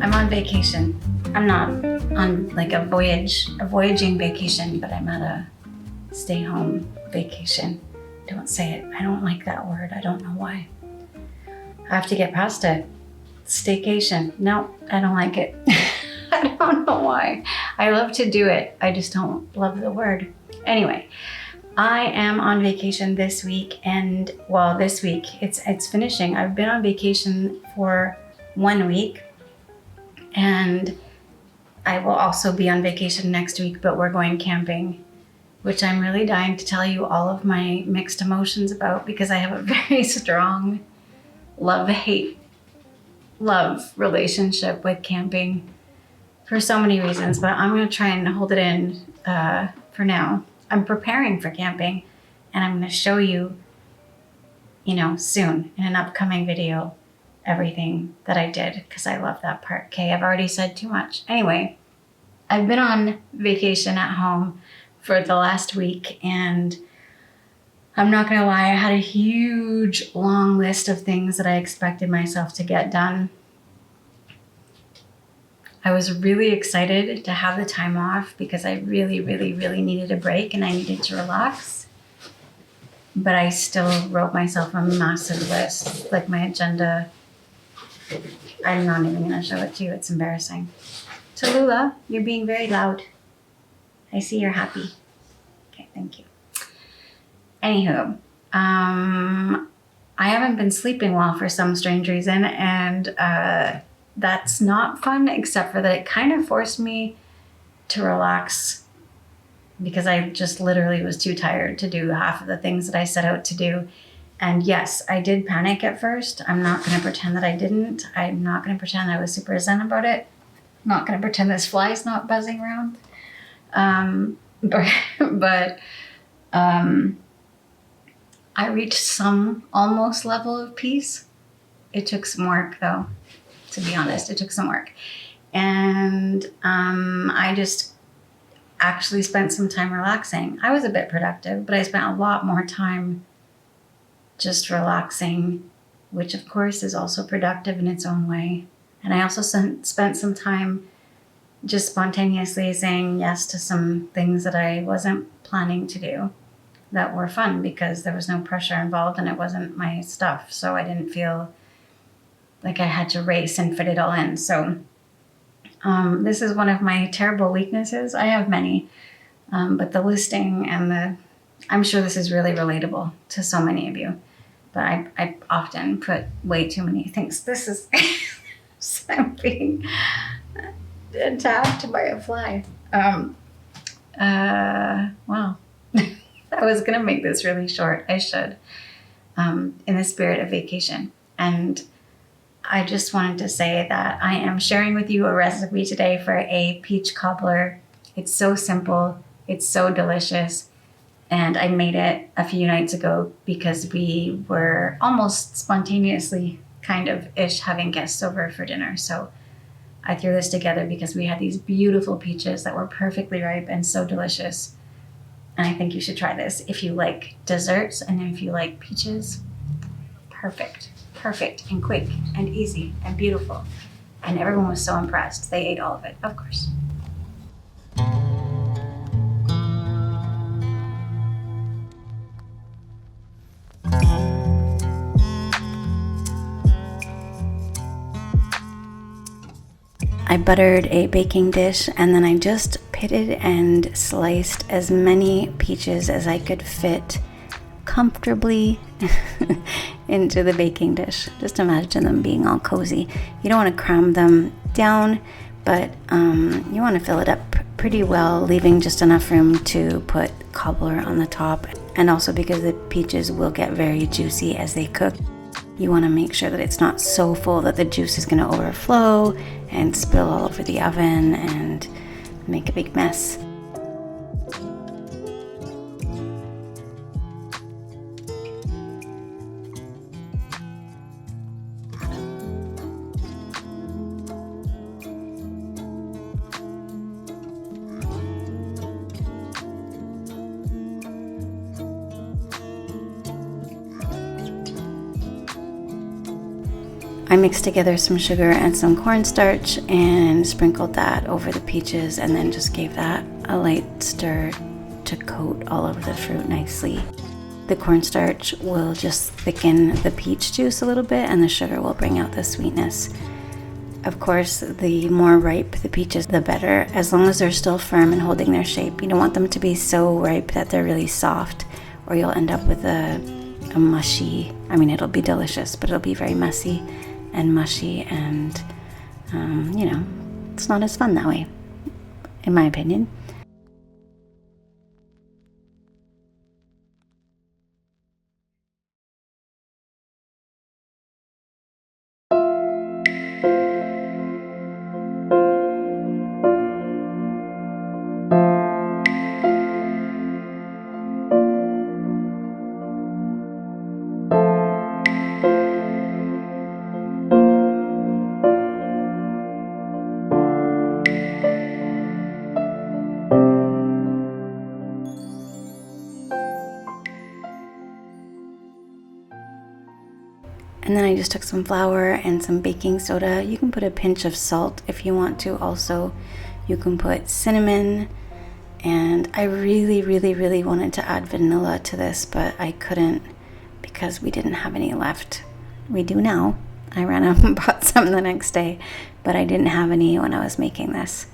I'm on vacation. I'm not on like a voyaging vacation, but I'm at a stay home vacation. Don't say it. I don't like that word. I don't know why. I have to get past it. Staycation. No, I don't like it. I don't know why. I love to do it. I just don't love the word. Anyway, I am on vacation this week, and well, this week it's finishing. I've been on vacation for 1 week, and I will also be on vacation next week, but we're going camping, which I'm really dying to tell you all of my mixed emotions about, because I have a very strong love-hate relationship with camping for so many reasons, but I'm going to try and hold it in for now. I'm preparing for camping, and I'm going to show you, soon in an upcoming video, everything that I did, because I love that part. Okay, I've already said too much. Anyway, I've been on vacation at home for the last week, and I'm not going to lie, I had a huge, long list of things that I expected myself to get done. I was really excited to have the time off because I really, really, really needed a break and I needed to relax. But I still wrote myself a massive list, like my agenda. I'm not even going to show it to you. It's embarrassing. Tallulah, you're being very loud. I see you're happy. Okay, thank you. Anywho, I haven't been sleeping well for some strange reason, and that's not fun, except for that it kind of forced me to relax because I just literally was too tired to do half of the things that I set out to do. And yes, I did panic at first. I'm not going to pretend that I didn't. I'm not going to pretend I was super zen about it. I'm not going to pretend this fly's not buzzing around. But I reached some almost level of peace. It took some work, though. To be honest, it took some work. And I just actually spent some time relaxing. I was a bit productive, but I spent a lot more time just relaxing, which of course is also productive in its own way. And I also spent some time just spontaneously saying yes to some things that I wasn't planning to do that were fun because there was no pressure involved and it wasn't my stuff. So I didn't feel like I had to race and fit it all in. So this is one of my terrible weaknesses. I have many, but the listing and I'm sure this is really relatable to so many of you, but I often put way too many things. This is, I'm being attacked by a fly. Wow. I was going to make this really short. I should, in the spirit of vacation. And I just wanted to say that I am sharing with you a recipe today for a peach cobbler. It's so simple. It's so delicious. And I made it a few nights ago because we were almost spontaneously kind of having guests over for dinner. So I threw this together because we had these beautiful peaches that were perfectly ripe and so delicious. And I think you should try this if you like desserts and if you like peaches. Perfect and quick and easy and beautiful. And everyone was so impressed. They ate all of it, of course. I buttered a baking dish and then I just pitted and sliced as many peaches as I could fit comfortably into the baking dish. Just imagine them being all cozy. You don't want to cram them down, but you want to fill it up pretty well, leaving just enough room to put cobbler on the top. And also because the peaches will get very juicy as they cook, you want to make sure that it's not so full that the juice is going to overflow and spill all over the oven and make a big mess. I mixed together some sugar and some cornstarch and sprinkled that over the peaches, and then just gave that a light stir to coat all of the fruit nicely. The cornstarch will just thicken the peach juice a little bit, and the sugar will bring out the sweetness. Of course, the more ripe the peaches, the better, as long as they're still firm and holding their shape. You don't want them to be so ripe that they're really soft, or you'll end up with a mushy, I mean, it'll be delicious, but it'll be very messy and mushy, and it's not as fun that way, in my opinion. And then I just took some flour and some baking soda. You can put a pinch of salt if you want to. Also, you can put cinnamon. And I really, really, really wanted to add vanilla to this, but I couldn't because we didn't have any left. We do now. I ran out and bought some the next day, but I didn't have any when I was making this.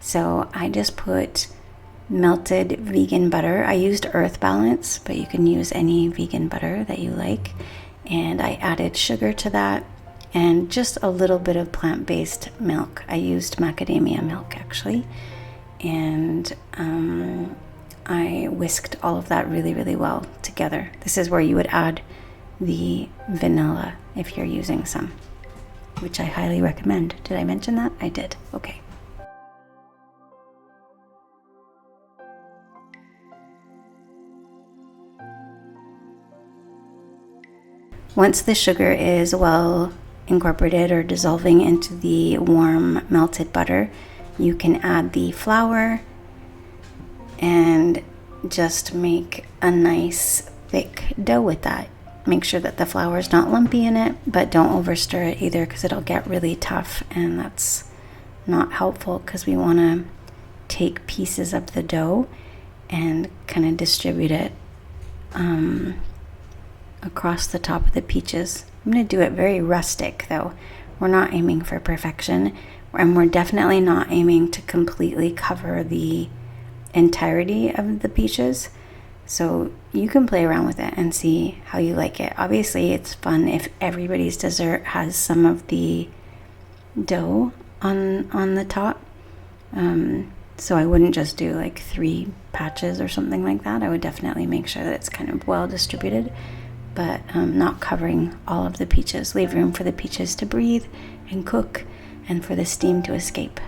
So I just put melted vegan butter. I used Earth Balance, but you can use any vegan butter that you like. And I added sugar to that and just a little bit of plant-based milk. I used macadamia milk actually. And I whisked all of that really, really well together. This is where you would add the vanilla if you're using some, which I highly recommend. Did I mention that? I did. Okay. Once the sugar is well incorporated or dissolving into the warm melted butter, you can add the flour and just make a nice thick dough with that. Make sure that the flour is not lumpy in it, but don't overstir it either because it'll get really tough, and that's not helpful because we want to take pieces of the dough and kind of distribute it across the top of the peaches. I'm going to do it very rustic though. We're not aiming for perfection, and we're definitely not aiming to completely cover the entirety of the peaches. So you can play around with it and see how you like it. Obviously it's fun if everybody's dessert has some of the dough on the top. So I wouldn't just do like 3 patches or something like that. I would definitely make sure that it's kind of well distributed, but not covering all of the peaches. Leave room for the peaches to breathe and cook and for the steam to escape.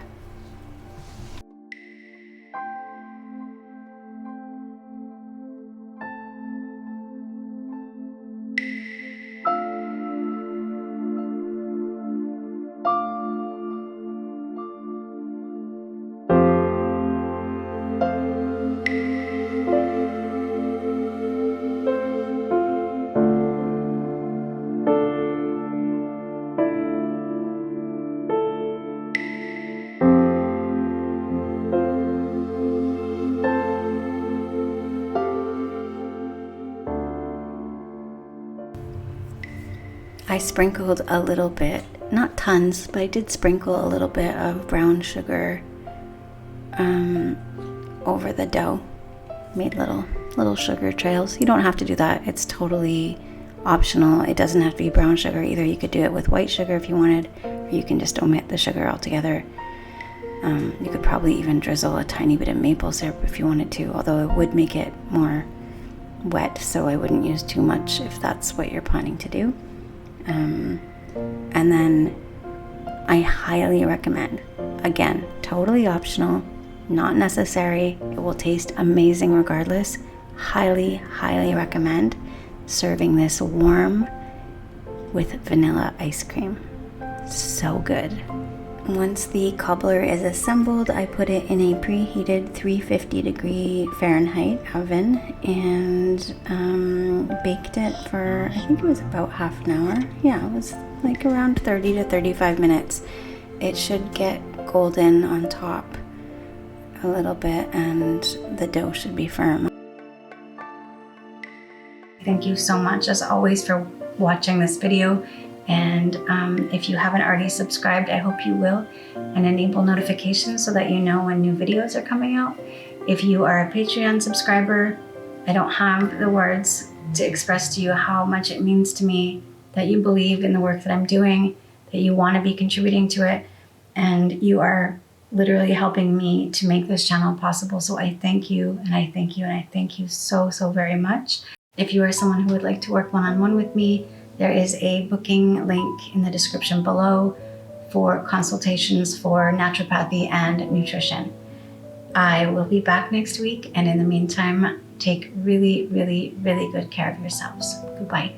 I sprinkled a little bit, not tons, but I did sprinkle a little bit of brown sugar over the dough. Made little sugar trails. You don't have to do that. It's totally optional. It doesn't have to be brown sugar either. You could do it with white sugar if you wanted, or you can just omit the sugar altogether. You could probably even drizzle a tiny bit of maple syrup if you wanted to, although it would make it more wet, so I wouldn't use too much if that's what you're planning to do. And then I highly recommend, again, totally optional, not necessary, it will taste amazing regardless, highly, highly recommend serving this warm with vanilla ice cream. So good. Once the cobbler is assembled, I put it in a preheated 350-degree Fahrenheit oven and baked it for, I think it was about half an hour. Yeah, it was like around 30 to 35 minutes. It should get golden on top a little bit and the dough should be firm. Thank you so much as always for watching this video. And if you haven't already subscribed, I hope you will, and enable notifications so that you know when new videos are coming out. If you are a Patreon subscriber, I don't have the words to express to you how much it means to me that you believe in the work that I'm doing, that you want to be contributing to it, and you are literally helping me to make this channel possible. So I thank you, and I thank you, and I thank you so, so very much. If you are someone who would like to work one-on-one with me, there is a booking link in the description below for consultations for naturopathy and nutrition. I will be back next week, and in the meantime, take really, really, really good care of yourselves. Goodbye.